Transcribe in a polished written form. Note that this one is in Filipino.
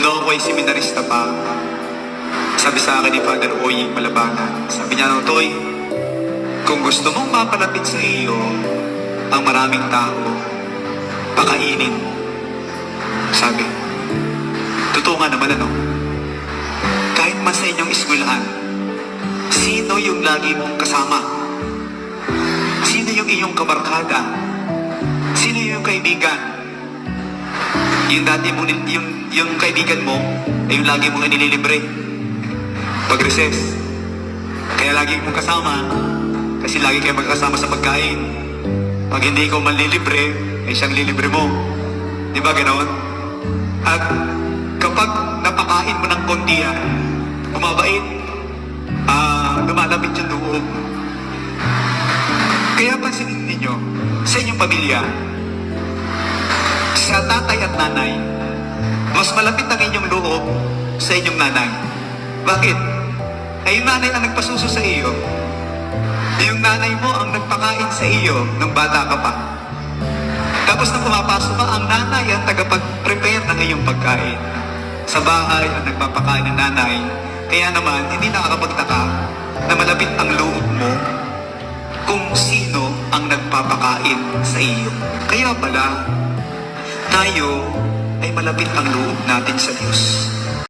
Noong ako'y seminarista pa, sabi sa akin ni Father Oying Malabanan, sabi niya, Toy, kung gusto mong mapalapit sa iyo ang maraming tao, pakainin. Sabi, totoo nga naman kahit man sa inyong eskwelahan, sino yung lagi mong kasama? Sino yung iyong kabarkada? Sino yung kaibigan? Yung dati mong, yung kaibigan mo, ay yung lagi mong inililibre. Pag-recess. Kaya lagi mong kasama, kasi lagi kayo magkasama sa pagkain. Pag hindi ikaw manlilibre, ay siyang lilibre mo. Di ba ganoon? At kapag napakain mo ng konti yan, bumabait, lumalapit yung loob. Kaya pansinin ninyo, sa inyong pamilya, sa tatay at nanay, mas malapit ang inyong loob sa inyong nanay. Bakit? Ay yung nanay ang nagpasuso sa iyo. Yung nanay mo ang nagpakain sa iyo nung bata ka pa. Tapos nang pumapasok ka, ang nanay ang tagapag-prepare ng iyong pagkain. Sa bahay ang nagpapakain ng nanay. Kaya naman, hindi nakakapagtaka na malapit ang loob mo kung sino ang nagpapakain sa iyo. Kaya pala, tayo ay malapit ang loob natin sa Diyos.